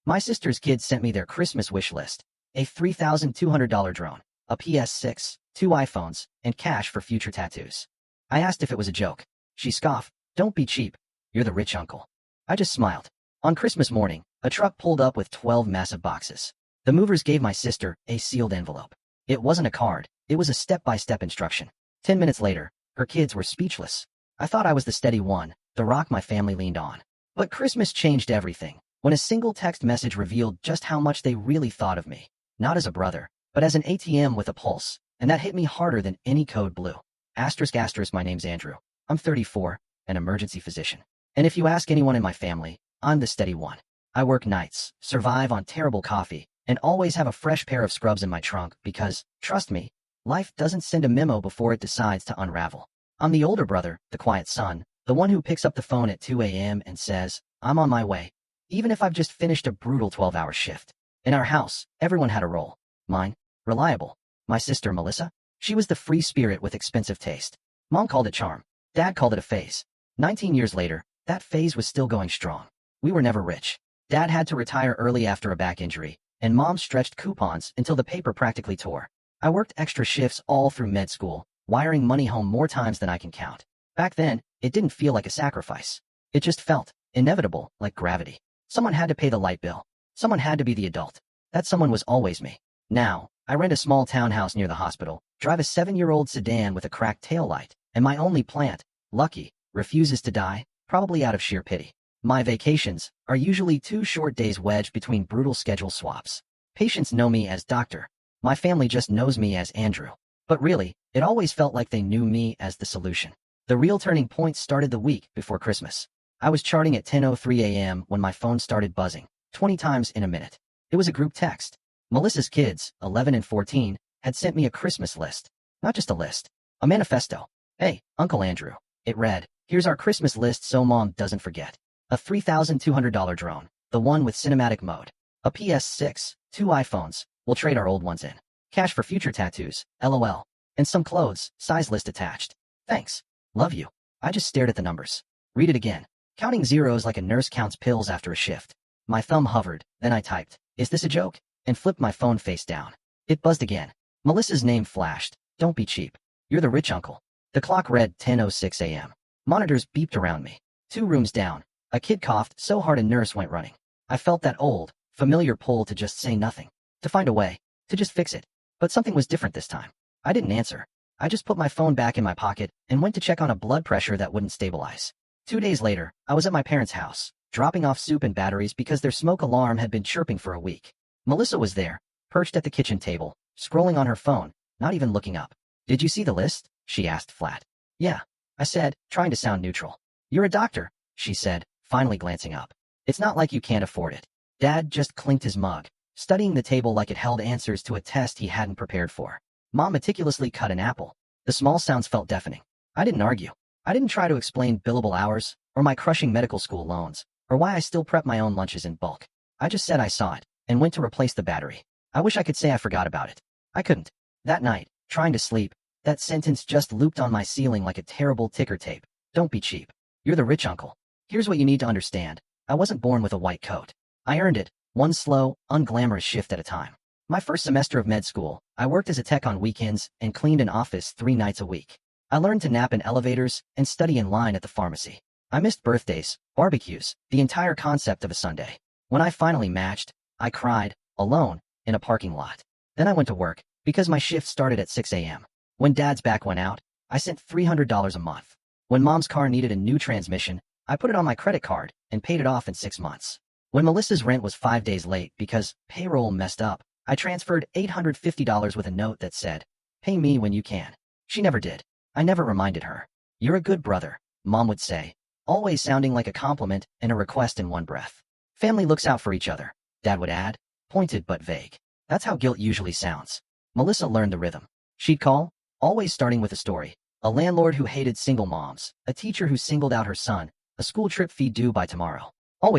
My sister's kids sent me their Christmas wish list: a $3,200 drone, a PS6, 2 iPhones, and cash for future tattoos. I asked if it was a joke. She scoffed. Don't be cheap. You're the rich uncle. I just smiled. On Christmas morning, a truck pulled up with 12 massive boxes. The movers gave my sister a sealed envelope. It wasn't a card. It was a step-by-step instruction. 10 minutes later, her kids were speechless. I thought I was the steady one, the rock my family leaned on. But Christmas changed everything, when a single text message revealed just how much they really thought of me. Not as a brother, but as an ATM with a pulse, and that hit me harder than any code blue. Asterisk asterisk, my name's Andrew. I'm 34, an emergency physician. And if you ask anyone in my family, I'm the steady one. I work nights, survive on terrible coffee, and always have a fresh pair of scrubs in my trunk because, trust me, life doesn't send a memo before it decides to unravel. I'm the older brother, the quiet son, the one who picks up the phone at 2 a.m. and says, I'm on my way, even if I've just finished a brutal 12-hour shift. In our house, everyone had a role. Mine, reliable. My sister, Melissa, she was the free spirit with expensive taste. Mom called it charm. Dad called it a phase. 19 years later, that phase was still going strong. We were never rich. Dad had to retire early after a back injury, and Mom stretched coupons until the paper practically tore. I worked extra shifts all through med school, wiring money home more times than I can count. Back then, it didn't feel like a sacrifice. It just felt inevitable, like gravity. Someone had to pay the light bill. Someone had to be the adult. That someone was always me. Now, I rent a small townhouse near the hospital, drive a 7-year-old sedan with a cracked taillight, and my only plant, Lucky, refuses to die, probably out of sheer pity. My vacations are usually 2 short days wedged between brutal schedule swaps. Patients know me as Doctor. My family just knows me as Andrew. But really, it always felt like they knew me as the solution. The real turning point started the week before Christmas. I was charting at 10:03 a.m. when my phone started buzzing, 20 times in a minute. It was a group text. Melissa's kids, 11 and 14, had sent me a Christmas list. Not just a list, a manifesto. Hey, Uncle Andrew. It read, here's our Christmas list so Mom doesn't forget. A $3,200 drone, the one with cinematic mode. A PS6, 2 iPhones, we'll trade our old ones in. Cash for future tattoos, LOL. And some clothes, size list attached. Thanks. Love you. I just stared at the numbers. Read it again. Counting zeros like a nurse counts pills after a shift. My thumb hovered, then I typed, is this a joke? And flipped my phone face down. It buzzed again. Melissa's name flashed. Don't be cheap. You're the rich uncle. The clock read 10:06 a.m. Monitors beeped around me. 2 rooms down. A kid coughed so hard a nurse went running. I felt that old, familiar pull to just say nothing. To find a way. To just fix it. But something was different this time. I didn't answer. I just put my phone back in my pocket and went to check on a blood pressure that wouldn't stabilize. 2 days later, I was at my parents' house, dropping off soup and batteries because their smoke alarm had been chirping for a week. Melissa was there, perched at the kitchen table, scrolling on her phone, not even looking up. Did you see the list? She asked flat. Yeah, I said, trying to sound neutral. You're a doctor, she said, finally glancing up. It's not like you can't afford it. Dad just clinked his mug, studying the table like it held answers to a test he hadn't prepared for. Mom meticulously cut an apple. The small sounds felt deafening. I didn't argue. I didn't try to explain billable hours, or my crushing medical school loans, or why I still prep my own lunches in bulk. I just said I saw it, and went to replace the battery. I wish I could say I forgot about it. I couldn't. That night, trying to sleep, that sentence just looped on my ceiling like a terrible ticker tape. Don't be cheap. You're the rich uncle. Here's what you need to understand. I wasn't born with a white coat. I earned it, one slow, unglamorous shift at a time. My first semester of med school, I worked as a tech on weekends and cleaned an office 3 nights a week. I learned to nap in elevators and study in line at the pharmacy. I missed birthdays, barbecues, the entire concept of a Sunday. When I finally matched, I cried, alone, in a parking lot. Then I went to work, because my shift started at 6 a.m. When Dad's back went out, I sent $300 a month. When Mom's car needed a new transmission, I put it on my credit card and paid it off in 6 months. When Melissa's rent was 5 days late because payroll messed up, I transferred $850 with a note that said, pay me when you can. She never did. I never reminded her. You're a good brother, Mom would say, always sounding like a compliment and a request in one breath. Family looks out for each other, Dad would add, pointed but vague. That's how guilt usually sounds. Melissa learned the rhythm. She'd call, always starting with a story. A landlord who hated single moms, a teacher who singled out her son, a school trip fee due by tomorrow.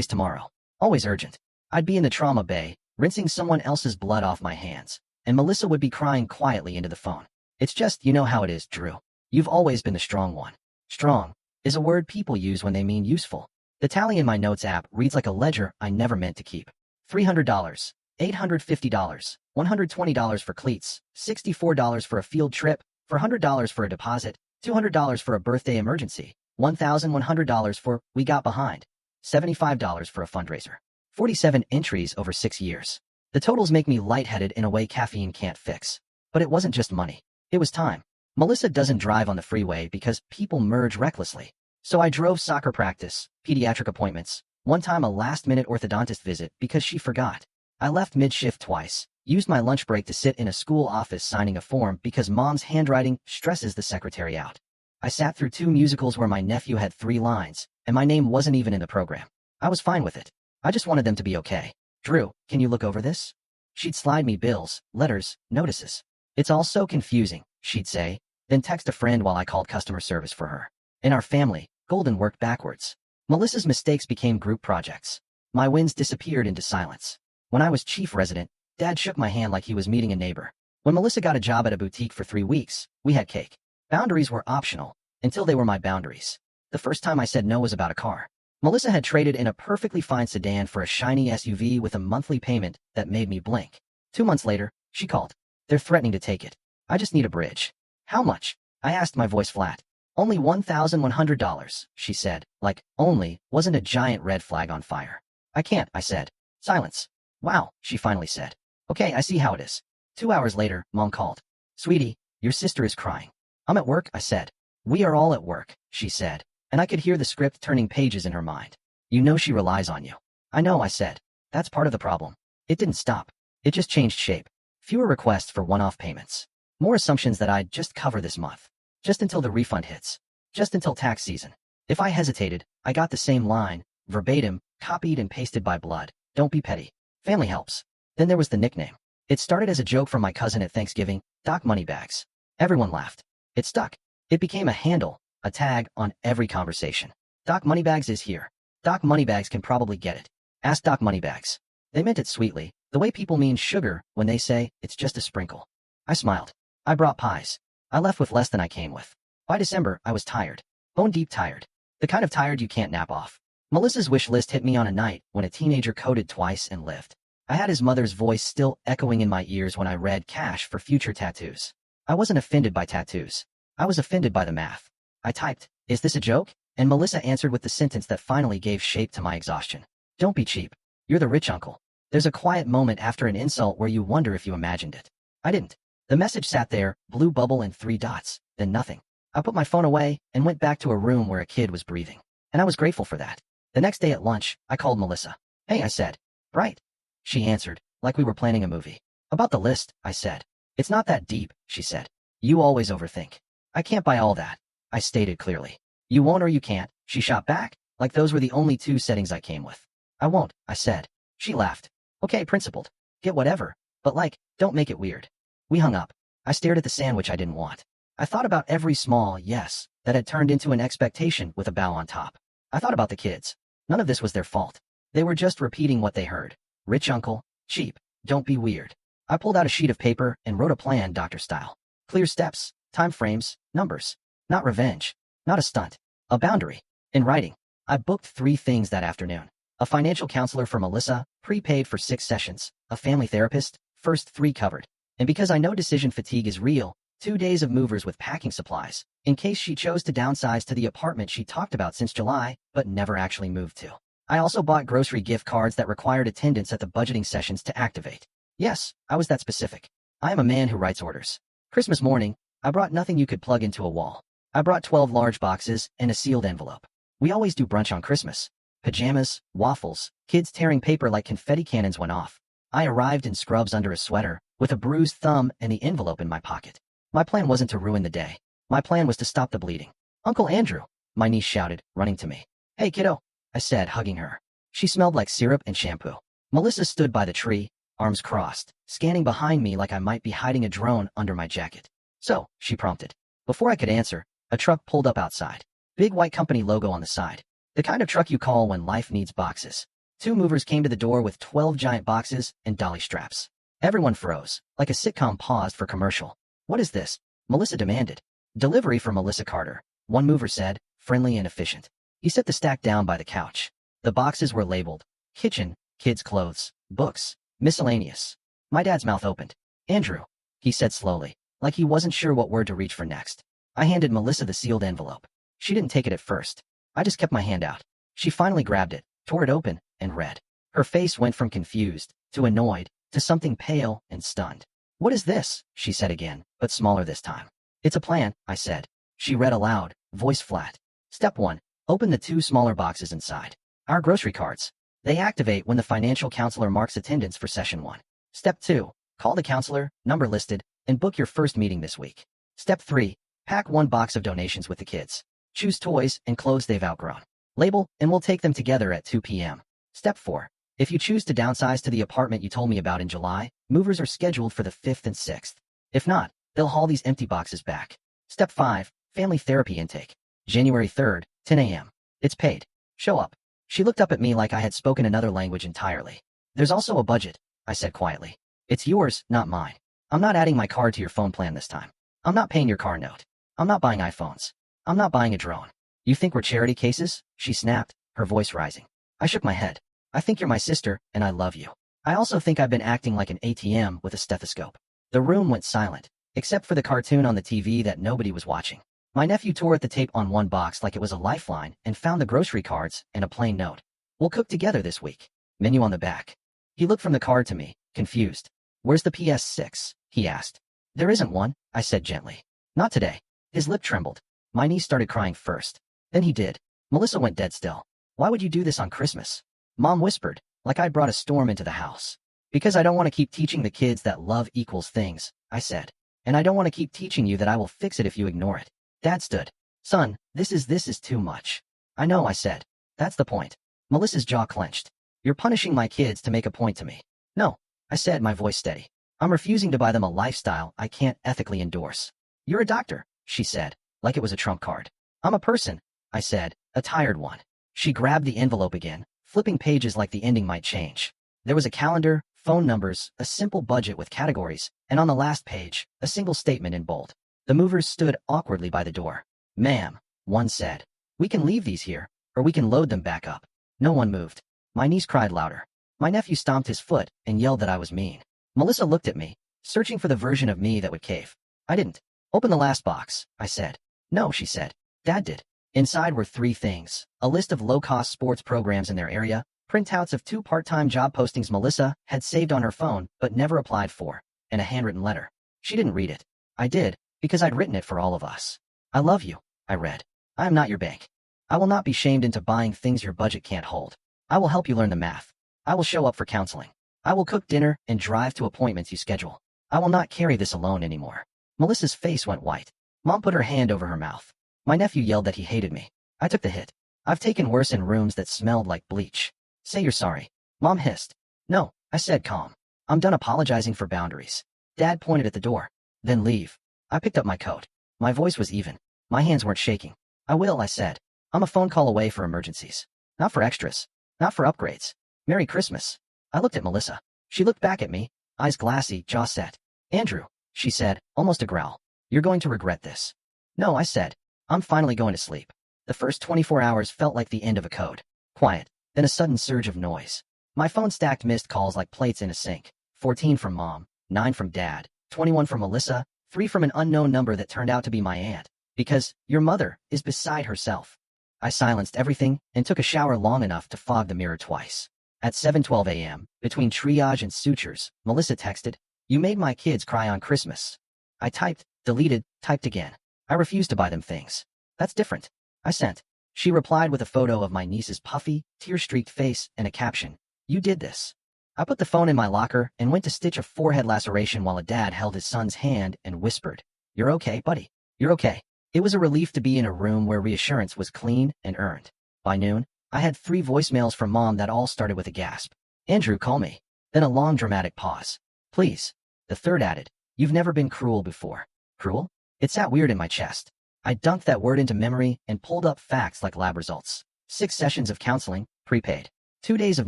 Tomorrow. Always urgent. I'd be in the trauma bay, rinsing someone else's blood off my hands, and Melissa would be crying quietly into the phone. It's just, you know how it is, Drew. You've always been the strong one. Strong is a word people use when they mean useful. The tally in my notes app reads like a ledger I never meant to keep. $300, $850, $120 for cleats, $64 for a field trip, $400 for a deposit, $200 for a birthday emergency, $1,100 for we got behind, $75 for a fundraiser. 47 entries over 6 years. The totals make me lightheaded in a way caffeine can't fix. But it wasn't just money. It was time. Melissa doesn't drive on the freeway because people merge recklessly. So I drove soccer practice, pediatric appointments, one time a last-minute orthodontist visit because she forgot. I left mid-shift twice, used my lunch break to sit in a school office signing a form because mom's handwriting stresses the secretary out. I sat through 2 musicals where my nephew had 3 lines, and my name wasn't even in the program. I was fine with it. I just wanted them to be okay. Drew, can you look over this? She'd slide me bills, letters, notices. It's all so confusing, she'd say, then text a friend while I called customer service for her. In our family, Golden worked backwards. Melissa's mistakes became group projects. My wins disappeared into silence. When I was chief resident, Dad shook my hand like he was meeting a neighbor. When Melissa got a job at a boutique for 3 weeks, we had cake. Boundaries were optional, until they were my boundaries. The first time I said no was about a car. Melissa had traded in a perfectly fine sedan for a shiny SUV with a monthly payment that made me blink. 2 months later, she called. They're threatening to take it. I just need a bridge. How much? I asked, my voice flat. Only $1,100, she said, like only wasn't a giant red flag on fire. I can't, I said. Silence. Wow, she finally said. Okay, I see how it is. 2 hours later, Mom called. Sweetie, your sister is crying. I'm at work, I said. We are all at work, she said, and I could hear the script turning pages in her mind. You know she relies on you. I know, I said. That's part of the problem. It didn't stop. It just changed shape. Fewer requests for one-off payments. More assumptions that I'd just cover this month. Just until the refund hits. Just until tax season. If I hesitated, I got the same line, verbatim, copied and pasted by blood. Don't be petty. Family helps. Then there was the nickname. It started as a joke from my cousin at Thanksgiving, Doc Moneybags. Everyone laughed. It stuck. It became a handle, a tag on every conversation. Doc Moneybags is here. Doc Moneybags can probably get it. Ask Doc Moneybags. They meant it sweetly, the way people mean sugar when they say it's just a sprinkle. I smiled. I brought pies. I left with less than I came with. By December, I was tired. Bone deep tired. The kind of tired you can't nap off. Melissa's wish list hit me on a night when a teenager coded twice and lived. I had his mother's voice still echoing in my ears when I read cash for future tattoos. I wasn't offended by tattoos. I was offended by the math. I typed, is this a joke? And Melissa answered with the sentence that finally gave shape to my exhaustion. Don't be cheap. You're the rich uncle. There's a quiet moment after an insult where you wonder if you imagined it. I didn't. The message sat there, blue bubble and 3 dots, then nothing. I put my phone away and went back to a room where a kid was breathing. And I was grateful for that. The next day at lunch, I called Melissa. Hey, I said. Right. She answered, like we were planning a movie. About the list, I said. It's not that deep, she said. You always overthink. I can't buy all that, I stated clearly. You won't or you can't, she shot back, like those were the only 2 settings I came with. I won't, I said. She laughed. Okay, principled. Get whatever, but like, don't make it weird. We hung up. I stared at the sandwich I didn't want. I thought about every small yes that had turned into an expectation with a bow on top. I thought about the kids. None of this was their fault. They were just repeating what they heard. Rich uncle, cheap, don't be weird. I pulled out a sheet of paper and wrote a plan doctor style. Clear steps, time frames, numbers. Not revenge. Not a stunt. A boundary. In writing. I booked 3 things that afternoon. A financial counselor for Melissa, prepaid for 6 sessions. A family therapist, first 3 covered. And because I know decision fatigue is real, 2 days of movers with packing supplies, in case she chose to downsize to the apartment she talked about since July, but never actually moved to. I also bought grocery gift cards that required attendance at the budgeting sessions to activate. Yes, I was that specific. I am a man who writes orders. Christmas morning, I brought nothing you could plug into a wall. I brought 12 large boxes and a sealed envelope. We always do brunch on Christmas. Pajamas, waffles, kids tearing paper like confetti cannons went off. I arrived in scrubs under a sweater, with a bruised thumb and the envelope in my pocket. My plan wasn't to ruin the day. My plan was to stop the bleeding. Uncle Andrew, my niece shouted, running to me. Hey kiddo, I said, hugging her. She smelled like syrup and shampoo. Melissa stood by the tree, arms crossed, scanning behind me like I might be hiding a drone under my jacket. So, she prompted. Before I could answer, a truck pulled up outside. Big white company logo on the side. The kind of truck you call when life needs boxes. 2 movers came to the door with 12 giant boxes and dolly straps. Everyone froze, like a sitcom paused for commercial. What is this? Melissa demanded. Delivery for Melissa Carter, one mover said, friendly and efficient. He set the stack down by the couch. The boxes were labeled, kitchen, kids' clothes, Books. Miscellaneous. My dad's mouth opened. Andrew, he said slowly, like he wasn't sure what word to reach for next. I handed Melissa the sealed envelope. She didn't take it at first. I just kept my hand out. She finally grabbed it, tore it open, and read. Her face went from confused, to annoyed, to something pale and stunned. What is this? She said again, but smaller this time. It's a plan, I said. She read aloud, voice flat. Step 1. Open the 2 smaller boxes inside. Our grocery cards. They activate when the financial counselor marks attendance for session 1. Step 2. Call the counselor, number listed, and book your first meeting this week. Step 3. Pack 1 box of donations with the kids. Choose toys and clothes they've outgrown. Label, and we'll take them together at 2 p.m. Step 4. If you choose to downsize to the apartment you told me about in July, movers are scheduled for the 5th and 6th. If not, they'll haul these empty boxes back. Step 5. Family therapy intake. January 3rd, 10 a.m. It's paid. Show up. She looked up at me like I had spoken another language entirely. There's also a budget, I said quietly. It's yours, not mine. I'm not adding my card to your phone plan this time. I'm not paying your car note. I'm not buying iPhones. I'm not buying a drone. You think we're charity cases? She snapped, her voice rising. I shook my head. I think you're my sister, and I love you. I also think I've been acting like an ATM with a stethoscope. The room went silent, except for the cartoon on the TV that nobody was watching. My nephew tore at the tape on one box like it was a lifeline and found the grocery cards and a plain note. We'll cook together this week. Menu on the back. He looked from the card to me, confused. Where's the PS6? He asked. There isn't one, I said gently. Not today. His lip trembled. My niece started crying first. Then he did. Melissa went dead still. Why would you do this on Christmas? Mom whispered, like I'd brought a storm into the house. Because I don't want to keep teaching the kids that love equals things, I said. And I don't want to keep teaching you that I will fix it if you ignore it. Dad stood. Son, this is too much. I know, I said. That's the point. Melissa's jaw clenched. You're punishing my kids to make a point to me. No, I said, my voice steady. I'm refusing to buy them a lifestyle I can't ethically endorse. You're a doctor, she said, like it was a trump card. I'm a person, I said, a tired one. She grabbed the envelope again, flipping pages like the ending might change. There was a calendar, phone numbers, a simple budget with categories, and on the last page, a single statement in bold. The movers stood awkwardly by the door. Ma'am, one said, we can leave these here, or we can load them back up. No one moved. My niece cried louder. My nephew stomped his foot and yelled that I was mean. Melissa looked at me, searching for the version of me that would cave. I didn't. Open the last box, I said. No, she said. Dad did. Inside were 3 things, a list of low-cost sports programs in their area, printouts of 2 part-time job postings Melissa had saved on her phone but never applied for, and a handwritten letter. She didn't read it. I did, because I'd written it for all of us. I love you, I read. I am not your bank. I will not be shamed into buying things your budget can't hold. I will help you learn the math. I will show up for counseling. I will cook dinner and drive to appointments you schedule. I will not carry this alone anymore. Melissa's face went white. Mom put her hand over her mouth. My nephew yelled that he hated me. I took the hit. I've taken worse in rooms that smelled like bleach. Say you're sorry. Mom hissed. No, I said calm. I'm done apologizing for boundaries. Dad pointed at the door. Then leave. I picked up my coat. My voice was even. My hands weren't shaking. I will, I said. I'm a phone call away for emergencies. Not for extras. Not for upgrades. Merry Christmas. I looked at Melissa. She looked back at me, eyes glassy, jaw set. Andrew, she said, almost a growl. You're going to regret this. No, I said. I'm finally going to sleep. The first 24 hours felt like the end of a code. Quiet, then a sudden surge of noise. My phone stacked missed calls like plates in a sink. 14 from Mom, 9 from Dad, 21 from Melissa, 3 from an unknown number that turned out to be my aunt. Because your mother is beside herself. I silenced everything and took a shower long enough to fog the mirror twice. At 7:12 a.m., between triage and sutures, Melissa texted, You made my kids cry on Christmas. I typed, deleted, typed again. I refused to buy them things. That's different. I sent. She replied with a photo of my niece's puffy, tear-streaked face and a caption. You did this. I put the phone in my locker and went to stitch a forehead laceration while a dad held his son's hand and whispered, You're okay, buddy. You're okay. It was a relief to be in a room where reassurance was clean and earned. By noon, I had 3 voicemails from Mom that all started with a gasp. Andrew, call me. Then a long dramatic pause. Please. The third added, You've never been cruel before. Cruel? It sat weird in my chest. I dunked that word into memory and pulled up facts like lab results. 6 sessions of counseling, prepaid. 2 days of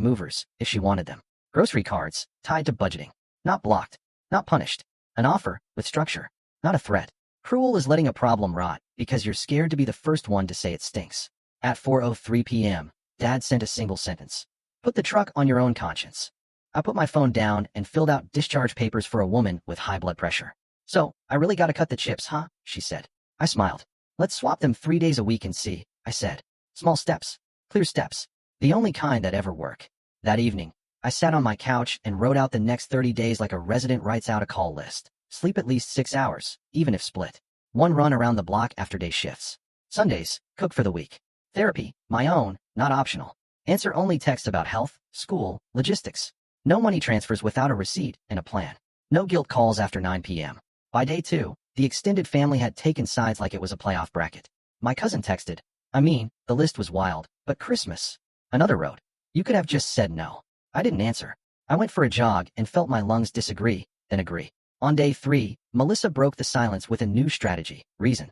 movers, if she wanted them. Grocery cards, tied to budgeting. Not blocked. Not punished. An offer, with structure. Not a threat. Cruel is letting a problem rot because you're scared to be the first one to say it stinks. At 4:03 p.m., Dad sent a single sentence. Put the truck on your own conscience. I put my phone down and filled out discharge papers for a woman with high blood pressure. So, I really gotta cut the chips, huh? She said. I smiled. Let's swap them 3 days a week and see, I said. Small steps. Clear steps. The only kind that ever work. That evening, I sat on my couch and wrote out the next 30 days like a resident writes out a call list. Sleep at least 6 hours, even if split. 1 run around the block after day shifts. Sundays, cook for the week. Therapy, my own, not optional. Answer only texts about health, school, logistics. No money transfers without a receipt and a plan. No guilt calls after 9 p.m. By day 2, the extended family had taken sides like it was a playoff bracket. My cousin texted. The list was wild, but Christmas. Another wrote. You could have just said no. I didn't answer. I went for a jog and felt my lungs disagree, then agree. On day 3, Melissa broke the silence with a new strategy, reason.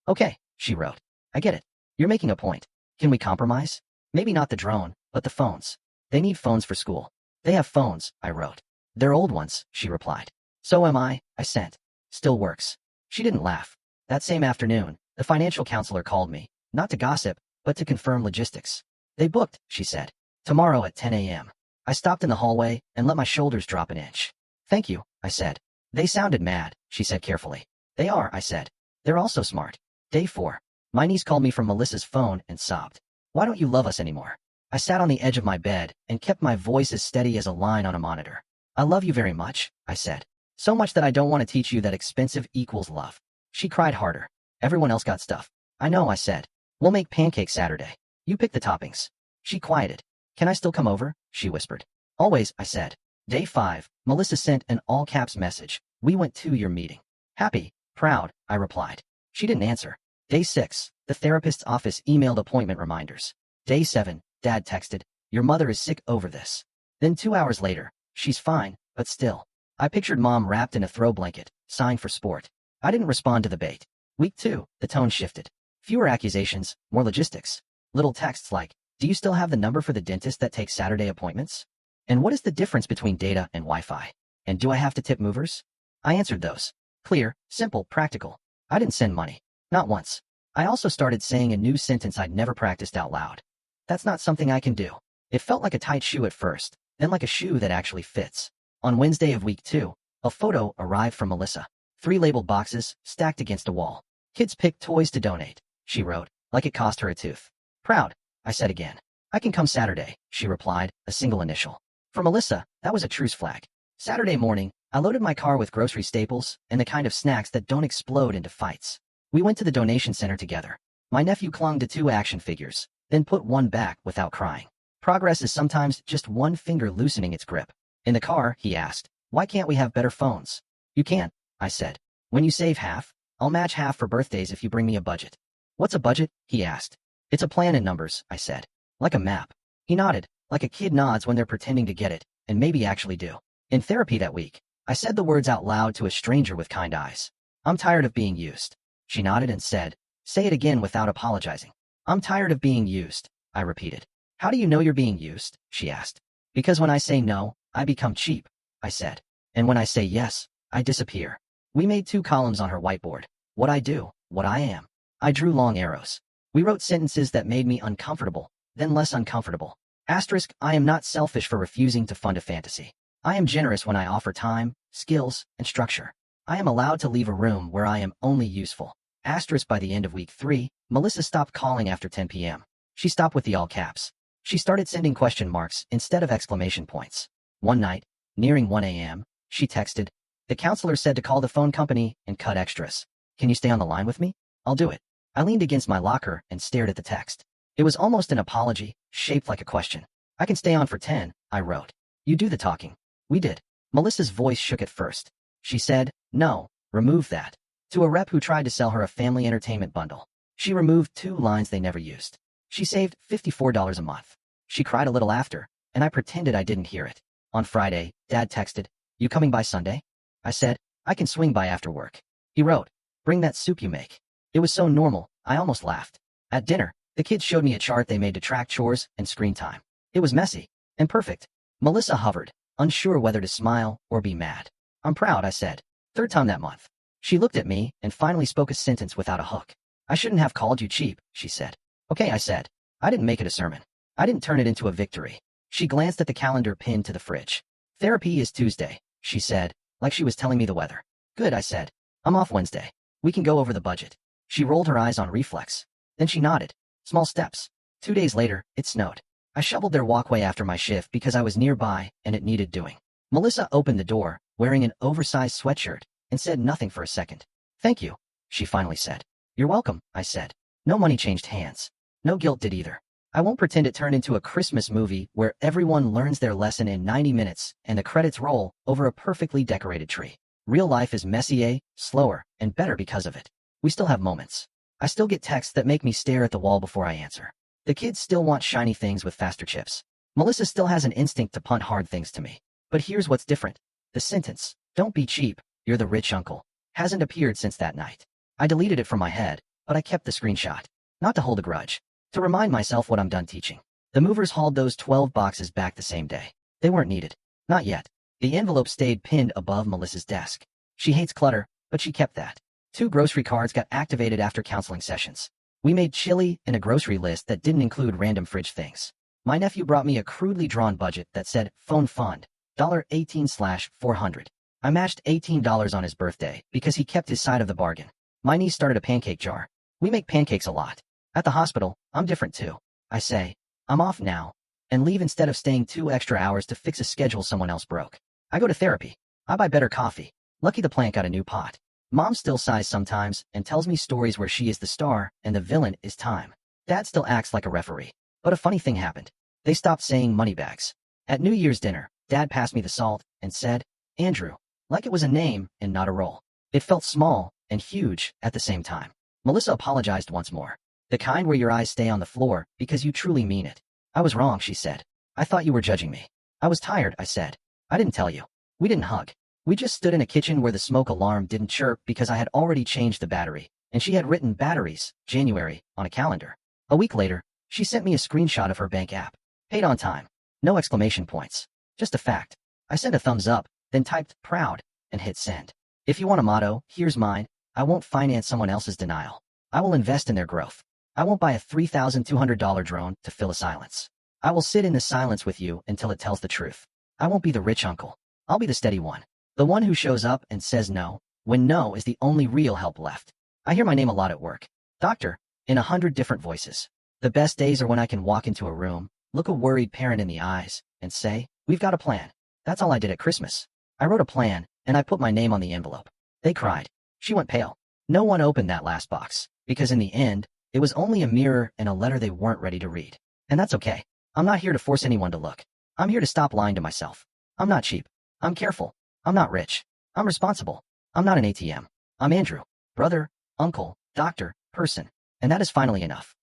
Okay, she wrote. I get it. You're making a point. Can we compromise? Maybe not the drone, but the phones. They need phones for school. They have phones, I wrote. They're old ones, she replied. So am I sent. Still works. She didn't laugh. That same afternoon, the financial counselor called me, not to gossip, but to confirm logistics. They booked, she said. Tomorrow at 10 a.m. I stopped in the hallway and let my shoulders drop an inch. Thank you, I said. They sounded mad, she said carefully. They are, I said. They're also smart. Day 4. My niece called me from Melissa's phone and sobbed. Why don't you love us anymore? I sat on the edge of my bed and kept my voice as steady as a line on a monitor. I love you very much, I said. So much that I don't want to teach you that expensive equals love. She cried harder. Everyone else got stuff. I know, I said. We'll make pancakes Saturday. You pick the toppings. She quieted. Can I still come over? She whispered. Always, I said. Day 5, Melissa sent an all-caps message. We went to your meeting. Happy, proud, I replied. She didn't answer. Day 6, the therapist's office emailed appointment reminders. Day 7, Dad texted, your mother is sick over this. Then 2 hours later, she's fine, but still. I pictured Mom wrapped in a throw blanket, signed for sport. I didn't respond to the bait. Week 2, the tone shifted. Fewer accusations, more logistics. Little texts like, do you still have the number for the dentist that takes Saturday appointments? And what is the difference between data and Wi-Fi? And do I have to tip movers? I answered those. Clear, simple, practical. I didn't send money. Not once. I also started saying a new sentence I'd never practiced out loud. That's not something I can do. It felt like a tight shoe at first, then like a shoe that actually fits. On Wednesday of week 2, a photo arrived from Melissa. 3 labeled boxes, stacked against a wall. Kids pick toys to donate, she wrote, like it cost her a tooth. Proud, I said again. I can come Saturday, she replied, a single initial. For Melissa, that was a truce flag. Saturday morning, I loaded my car with grocery staples and the kind of snacks that don't explode into fights. We went to the donation center together. My nephew clung to 2 action figures, then put one back without crying. Progress is sometimes just one finger loosening its grip. In the car, he asked, why can't we have better phones? You can't, I said. When you save half, I'll match half for birthdays if you bring me a budget. What's a budget? He asked. It's a plan in numbers, I said. Like a map. He nodded, like a kid nods when they're pretending to get it, and maybe actually do. In therapy that week, I said the words out loud to a stranger with kind eyes. I'm tired of being used. She nodded and said, say it again without apologizing. I'm tired of being used, I repeated. How do you know you're being used? She asked. Because when I say no, I become cheap, I said. And when I say yes, I disappear. We made 2 columns on her whiteboard. What I do, what I am. I drew long arrows. We wrote sentences that made me uncomfortable, then less uncomfortable. Asterisk, I am not selfish for refusing to fund a fantasy. I am generous when I offer time, skills, and structure. I am allowed to leave a room where I am only useful. Asterisk, by the end of week 3, Melissa stopped calling after 10 p.m. She stopped with the all caps. She started sending question marks instead of exclamation points. One night, nearing 1 a.m., she texted, the counselor said to call the phone company and cut extras. Can you stay on the line with me? I'll do it. I leaned against my locker and stared at the text. It was almost an apology, shaped like a question. I can stay on for 10, I wrote. You do the talking. We did. Melissa's voice shook at first. She said, no, remove that. To a rep who tried to sell her a family entertainment bundle. She removed 2 lines they never used. She saved $54 a month. She cried a little after, and I pretended I didn't hear it. On Friday, Dad texted, you coming by Sunday? I said, I can swing by after work. He wrote, bring that soup you make. It was so normal, I almost laughed. At dinner, the kids showed me a chart they made to track chores and screen time. It was messy and perfect. Melissa hovered, unsure whether to smile or be mad. I'm proud, I said. 3rd time that month. She looked at me and finally spoke a sentence without a hook. I shouldn't have called you cheap, she said. Okay, I said. I didn't make it a sermon. I didn't turn it into a victory. She glanced at the calendar pinned to the fridge. Therapy is Tuesday, she said, like she was telling me the weather. Good, I said. I'm off Wednesday. We can go over the budget. She rolled her eyes on reflex. Then she nodded. Small steps. 2 days later, it snowed. I shoveled their walkway after my shift because I was nearby and it needed doing. Melissa opened the door, wearing an oversized sweatshirt, and said nothing for a second. Thank you, she finally said. You're welcome, I said. No money changed hands. No guilt did either. I won't pretend it turned into a Christmas movie where everyone learns their lesson in 90 minutes and the credits roll over a perfectly decorated tree. Real life is messier, slower, and better because of it. We still have moments. I still get texts that make me stare at the wall before I answer. The kids still want shiny things with faster chips. Melissa still has an instinct to punt hard things to me. But here's what's different. The sentence, "Don't be cheap, you're the rich uncle," hasn't appeared since that night. I deleted it from my head, but I kept the screenshot. Not to hold a grudge. To remind myself what I'm done teaching. The movers hauled those 12 boxes back the same day. They weren't needed. Not yet. The envelope stayed pinned above Melissa's desk. She hates clutter, but she kept that. 2 grocery cards got activated after counseling sessions. We made chili and a grocery list that didn't include random fridge things. My nephew brought me a crudely drawn budget that said, phone fund, $18/400. I matched $18 on his birthday because he kept his side of the bargain. My niece started a pancake jar. We make pancakes a lot. At the hospital, I'm different too. I say, I'm off now, and leave instead of staying 2 extra hours to fix a schedule someone else broke. I go to therapy. I buy better coffee. Lucky the plant got a new pot. Mom still sighs sometimes and tells me stories where she is the star and the villain is time. Dad still acts like a referee. But a funny thing happened. They stopped saying money bags. At New Year's dinner, Dad passed me the salt and said, Andrew, like it was a name and not a role. It felt small and huge at the same time. Melissa apologized once more. The kind where your eyes stay on the floor because you truly mean it. I was wrong, she said. I thought you were judging me. I was tired, I said. I didn't tell you. We didn't hug. We just stood in a kitchen where the smoke alarm didn't chirp because I had already changed the battery, and she had written batteries, January, on a calendar. A week later, she sent me a screenshot of her bank app. Paid on time. No exclamation points. Just a fact. I sent a thumbs up, then typed proud, and hit send. If you want a motto, here's mine. I won't finance someone else's denial. I will invest in their growth. I won't buy a $3,200 drone to fill a silence. I will sit in the silence with you until it tells the truth. I won't be the rich uncle. I'll be the steady one. The one who shows up and says no, when no is the only real help left. I hear my name a lot at work. Doctor, in 100 different voices. The best days are when I can walk into a room, look a worried parent in the eyes, and say, we've got a plan. That's all I did at Christmas. I wrote a plan, and I put my name on the envelope. They cried. She went pale. No one opened that last box, because in the end, it was only a mirror and a letter they weren't ready to read. And that's okay. I'm not here to force anyone to look. I'm here to stop lying to myself. I'm not cheap. I'm careful. I'm not rich. I'm responsible. I'm not an ATM. I'm Andrew. Brother, uncle, doctor, person. And that is finally enough.